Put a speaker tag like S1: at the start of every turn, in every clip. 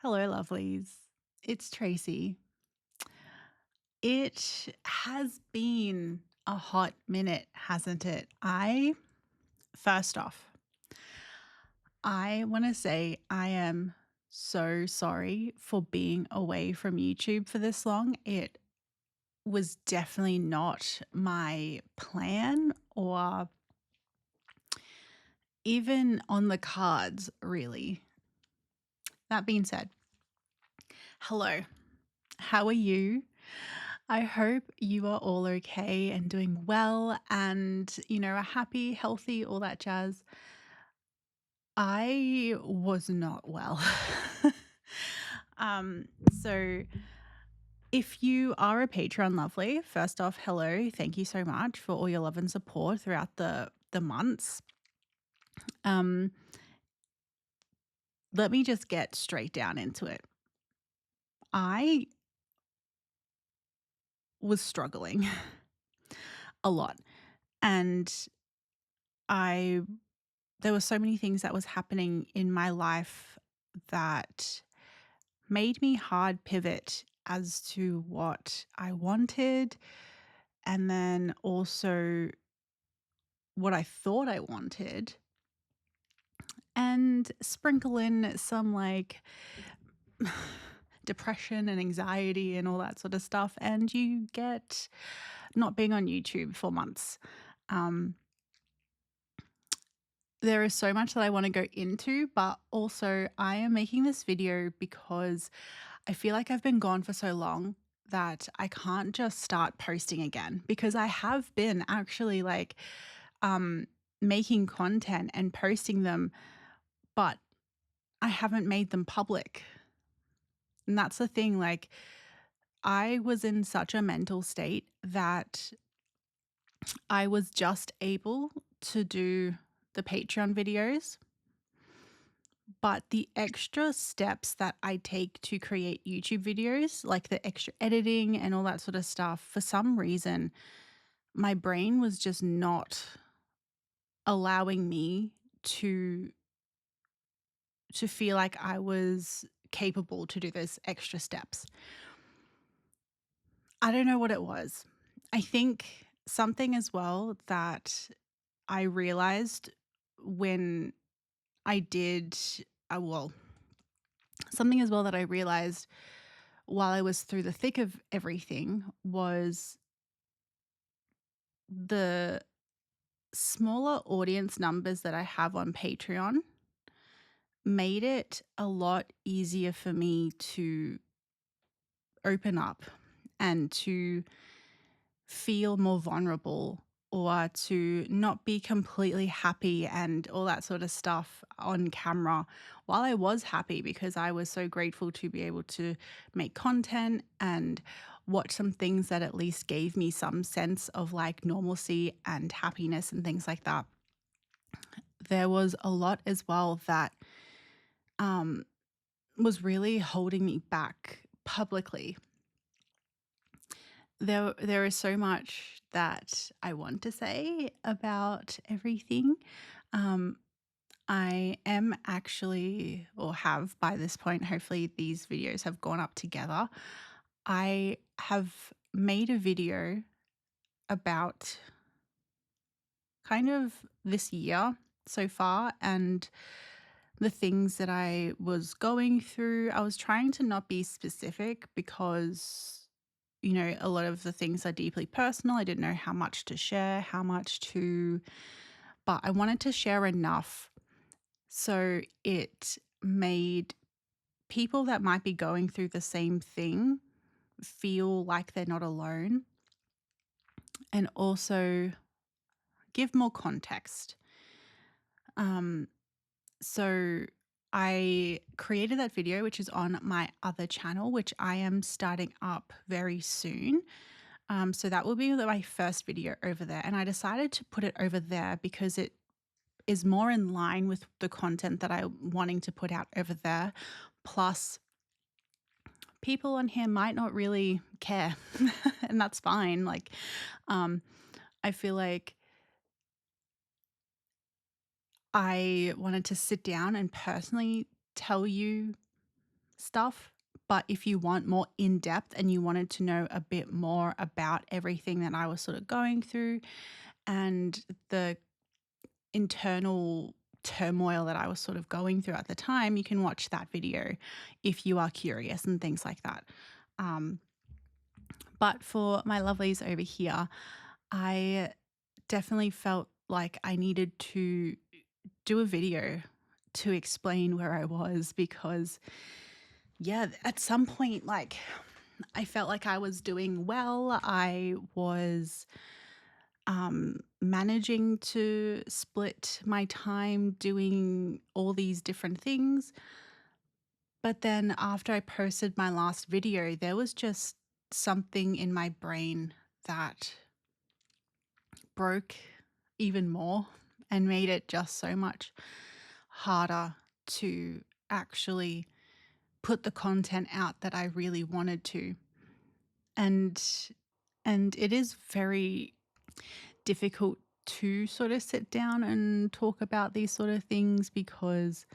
S1: Hello, lovelies. It's Tracy. It has been a hot minute, hasn't it? First off, I want to say I am so sorry for being away from YouTube for this long. It was definitely not my plan or even on the cards, really. That being said, hello. How are you? I hope you are all okay and doing well and, are happy, healthy, all that jazz. I was not well. So if you are a Patreon lovely, first off, hello. Thank you so much for all your love and support throughout the months. Let me just get straight down into it. I was struggling a lot. And I there were so many things that was happening in my life that made me hard pivot as to what I wanted and then also what I thought I wanted and sprinkle in some depression and anxiety and all that sort of stuff, and you get not being on YouTube for months. There is so much that I want to go into, but also I am making this video because I feel like I've been gone for so long that I can't just start posting again, because I have been actually making content and posting them, but I haven't made them public. And that's the thing, I was in such a mental state that I was just able to do the Patreon videos. But the extra steps that I take to create YouTube videos, like the extra editing and all that sort of stuff, for some reason, my brain was just not allowing me to feel like I was capable to do those extra steps. I don't know what it was. I think something as well that I realized when I did, well, something as well that I realized while I was through the thick of everything was the smaller audience numbers that I have on Patreon made it a lot easier for me to open up and to feel more vulnerable, or to not be completely happy and all that sort of stuff on camera, while I was happy because I was so grateful to be able to make content and watch some things that at least gave me some sense of normalcy and happiness and things like that. There was a lot as well that was really holding me back publicly. There is so much that I want to say about everything. I am actually, or have by this point, hopefully these videos have gone up together. I have made a video about kind of this year so far and the things that I was going through. I was trying to not be specific because a lot of the things are deeply personal. I didn't know how much to share, but I wanted to share enough so it made people that might be going through the same thing feel like they're not alone, and also give more context. So I created that video, which is on my other channel, which I am starting up very soon. So that will be my first video over there. And I decided to put it over there because it is more in line with the content that I'm wanting to put out over there. Plus, people on here might not really care, and that's fine. I feel like I wanted to sit down and personally tell you stuff. But if you want more in depth and you wanted to know a bit more about everything that I was sort of going through and the internal turmoil that I was sort of going through at the time, you can watch that video if you are curious and things like that. Um, but for my lovelies over here, I definitely felt like I needed to do a video to explain where I was because, yeah, at some point, like, I felt like I was doing well. I was managing to split my time doing all these different things. But then after I posted my last video, there was just something in my brain that broke even more and made it just so much harder to actually put the content out that I really wanted to. And it is very difficult to sort of sit down and talk about these sort of things because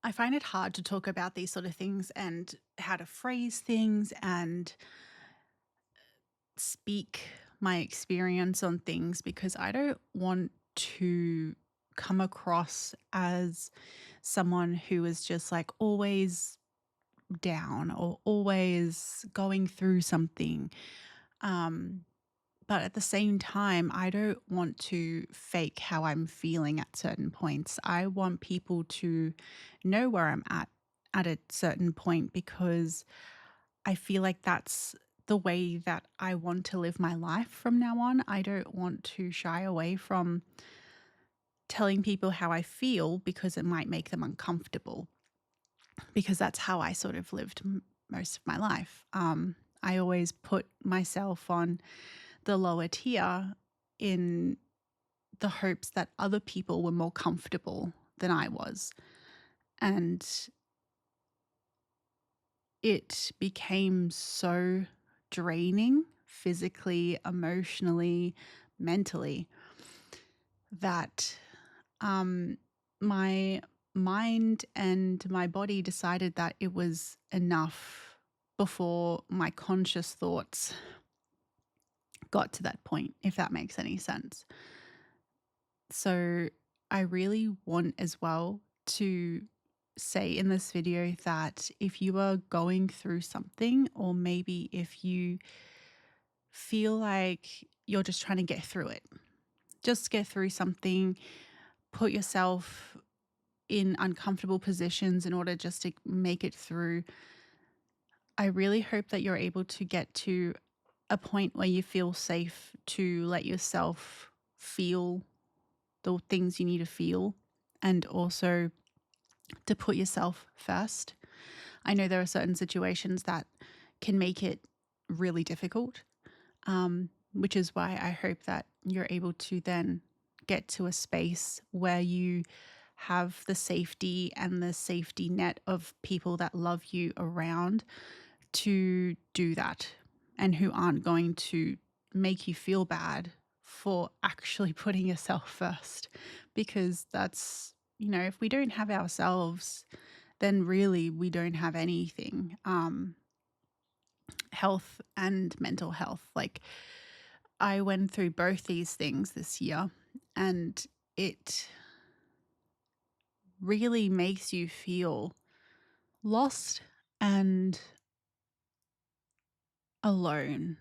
S1: I find it hard to talk about these sort of things and how to phrase things and speak my experience on things because I don't want to come across as someone who is just like always down or always going through something. Um, but at the same time, I don't want to fake how I'm feeling at certain points. I want people to know where I'm at a certain point because I feel like that's the way that I want to live my life from now on. I don't want to shy away from telling people how I feel because it might make them uncomfortable, because that's how I sort of lived most of my life. I always put myself on the lower tier in the hopes that other people were more comfortable than I was. And it became so draining physically, emotionally, mentally that my mind and my body decided that it was enough before my conscious thoughts got to that point, if that makes any sense. So I really want as well to say in this video that if you are going through something, or maybe if you feel like you're just trying to get through it, just get through something, put yourself in uncomfortable positions in order just to make it through. I really hope that you're able to get to a point where you feel safe to let yourself feel the things you need to feel and also to put yourself first. I know there are certain situations that can make it really difficult, which is why I hope that you're able to then get to a space where you have the safety and the safety net of people that love you around to do that and who aren't going to make you feel bad for actually putting yourself first. Because that's, if we don't have ourselves, then really we don't have anything. Health and mental health. Like, I went through both these things this year, and it really makes you feel lost and alone,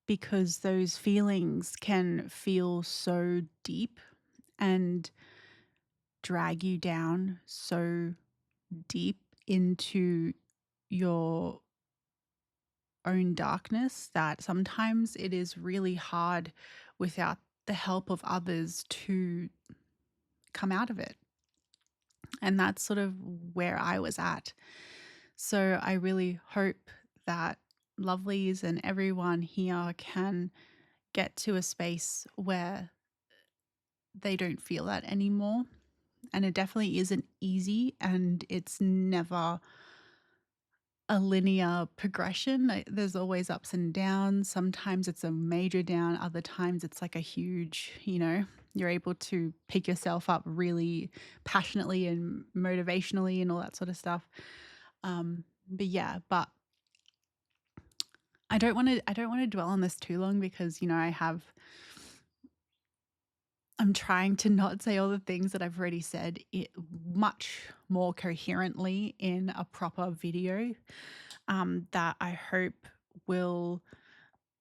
S1: because those feelings can feel so deep and drag you down so deep into your own darkness that sometimes it is really hard without the help of others to come out of it. And that's sort of where I was at. So I really hope that lovelies and everyone here can get to a space where they don't feel that anymore. And it definitely isn't easy, and it's never a linear progression. There's always ups and downs. Sometimes it's a major down, other times it's like a huge, You're able to pick yourself up really passionately and motivationally and all that sort of stuff. But yeah, but I don't want to dwell on this too long because, I'm trying to not say all the things that I've already said much more coherently in a proper video, that I hope will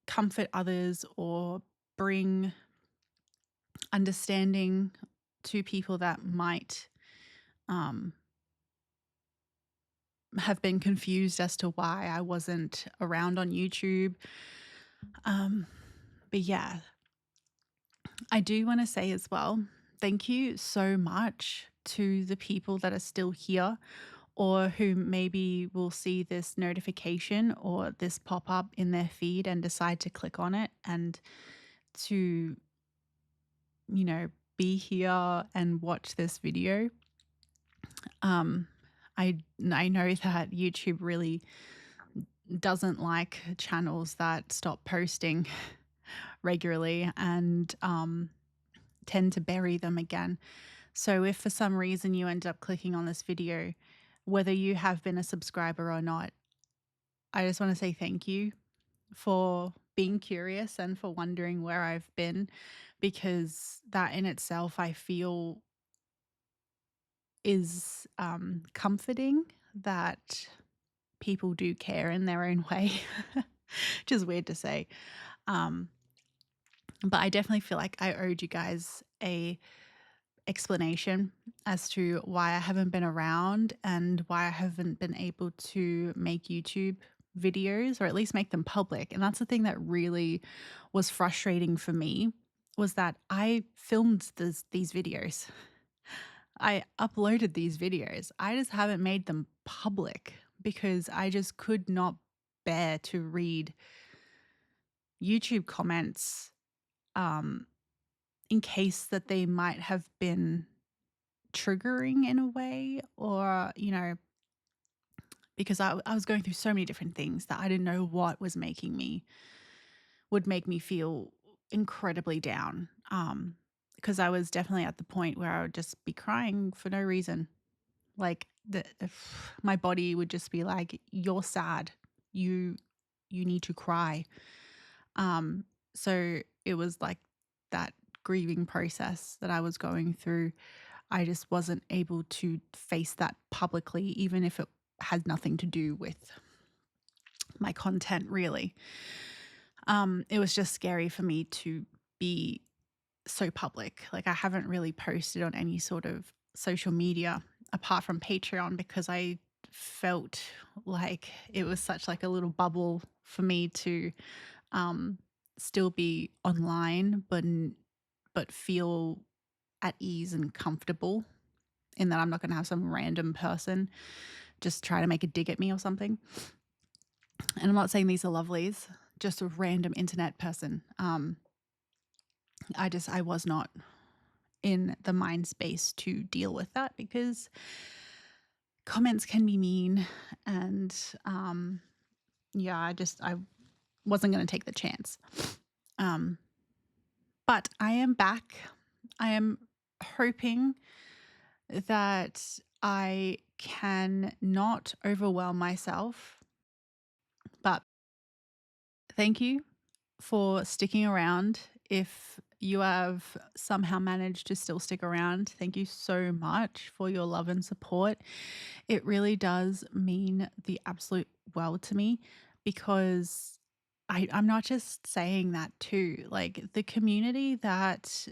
S1: comfort others or bring understanding to people that might um, have been confused as to why I wasn't around on YouTube. Um, but yeah, I do want to say as well, thank you so much to the people that are still here or who maybe will see this notification or this pop up in their feed and decide to click on it and to, you know, be here and watch this video. Um, I know that YouTube really doesn't like channels that stop posting regularly and tend to bury them again. So if for some reason you end up clicking on this video, whether you have been a subscriber or not, I just want to say thank you for being curious and for wondering where I've been, because that in itself I feel is comforting that people do care in their own way, which is weird to say. Um, but I definitely feel like I owed you guys a explanation as to why I haven't been around and why I haven't been able to make YouTube videos or at least make them public. And that's the thing that really was frustrating for me, was that I filmed these videos. I uploaded these videos. I just haven't made them public because I just could not bear to read YouTube comments um, in case that they might have been triggering in a way, or, because I was going through so many different things that I didn't know what would make me feel incredibly down. Because I was definitely at the point where I would just be crying for no reason. Like my body would just be like, "You're sad. You you need to cry." Um, so it was like that grieving process that I was going through. I just wasn't able to face that publicly, even if it had nothing to do with my content, really. It was just scary for me to be so public. Like, I haven't really posted on any sort of social media apart from Patreon because I felt like it was such like a little bubble for me to um, still be online, but feel at ease and comfortable in that I'm not going to have some random person just try to make a dig at me or something. And I'm not saying these are lovelies, just a random internet person. I was not in the mind space to deal with that because comments can be mean. And yeah, I wasn't going to take the chance. Um, but I am back. I am hoping that I can not overwhelm myself. But thank you for sticking around. If you have somehow managed to still stick around, thank you so much for your love and support. It really does mean the absolute world to me, because I'm not just saying that too. Like, the community that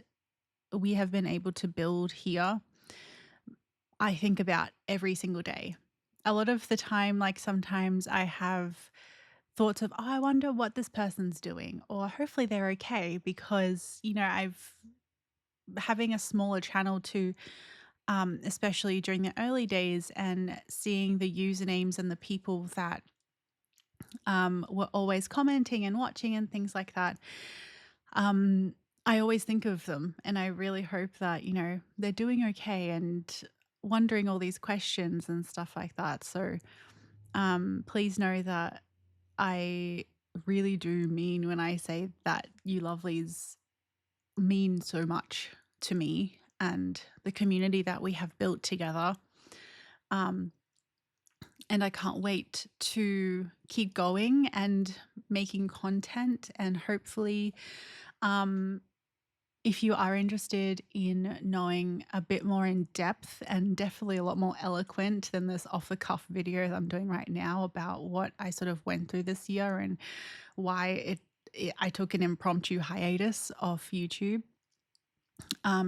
S1: we have been able to build here, I think about every single day. A lot of the time, like sometimes I have thoughts of, oh, I wonder what this person's doing, or hopefully they're okay, because, I've having a smaller channel too, especially during the early days, and seeing the usernames and the people that were always commenting and watching and things like that. I always think of them and I really hope that, they're doing okay and wondering all these questions and stuff like that. So please know that I really do mean when I say that you lovelies mean so much. to me and the community that we have built together. Um, and I can't wait to keep going and making content, and hopefully, um, if you are interested in knowing a bit more in depth and definitely a lot more eloquent than this off the cuff video that I'm doing right now about what I sort of went through this year and why I took an impromptu hiatus off YouTube,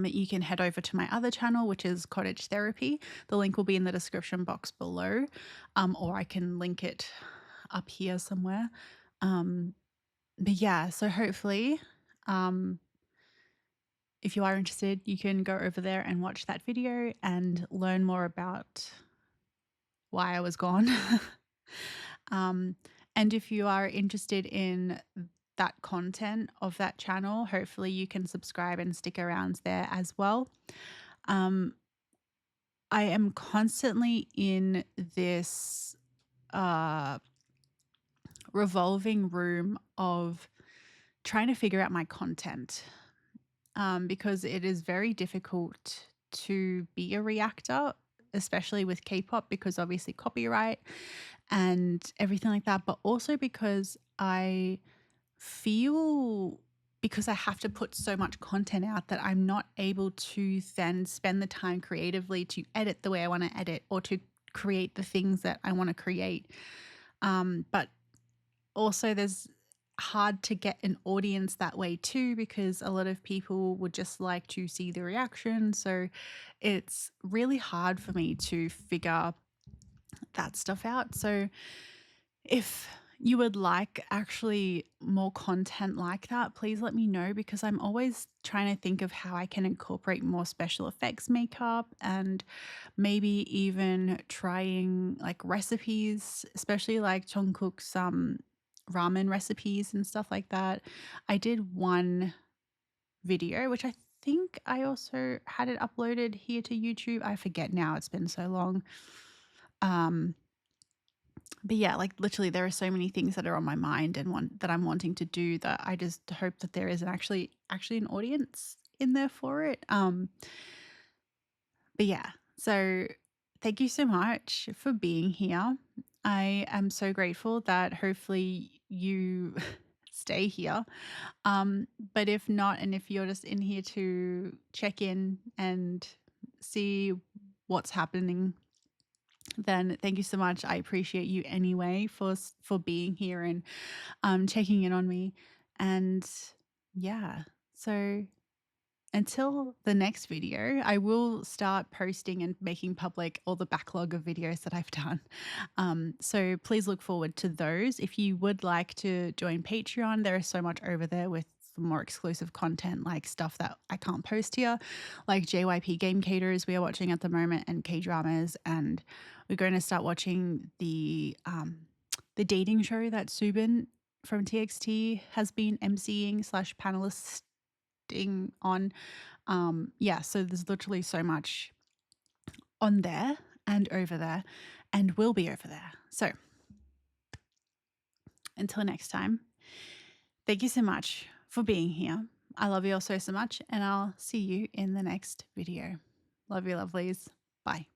S1: you can head over to my other channel, which is Cottage Therapy. The link will be in the description box below, or I can link it up here somewhere. But yeah, so hopefully, if you are interested, you can go over there and watch that video and learn more about why I was gone. And if you are interested in that content of that channel, hopefully you can subscribe and stick around there as well. I am constantly in this revolving room of trying to figure out my content, because it is very difficult to be a reactor, especially with K-pop, because obviously copyright and everything like that, but also because I feel, because I have to put so much content out, that I'm not able to then spend the time creatively to edit the way I want to edit or to create the things that I want to create. But also there's hard to get an audience that way too, because a lot of people would just like to see the reaction. So it's really hard for me to figure that stuff out. So if you would like actually more content like that, please let me know, because I'm always trying to think of how I can incorporate more special effects makeup, and maybe even trying like recipes, especially like Jungkook's ramen recipes and stuff like that. I did one video, which I think I also had it uploaded here to YouTube. I forget now, it's been so long. But yeah, like literally there are so many things that are on my mind and that I'm wanting to do, that I just hope that there is actually an audience in there for it. But yeah, so thank you so much for being here. I am so grateful that hopefully you stay here. But if not, and if you're just in here to check in and see what's happening, then thank you so much. I appreciate you anyway for being here and checking in on me. And yeah, so until the next video, I will start posting and making public all the backlog of videos that I've done. So please look forward to those. If you would like to join Patreon, there is so much over there with more exclusive content, like stuff that I can't post here, like JYP Game Caterers we are watching at the moment, and K-dramas. And we're going to start watching the dating show that Subin from TXT has been emceeing / panelisting on. Yeah, so there's literally so much on there and over there, and will be over there. So until next time, thank you so much for being here. I love you all so much, and I'll see you in the next video. Love you, lovelies. Bye.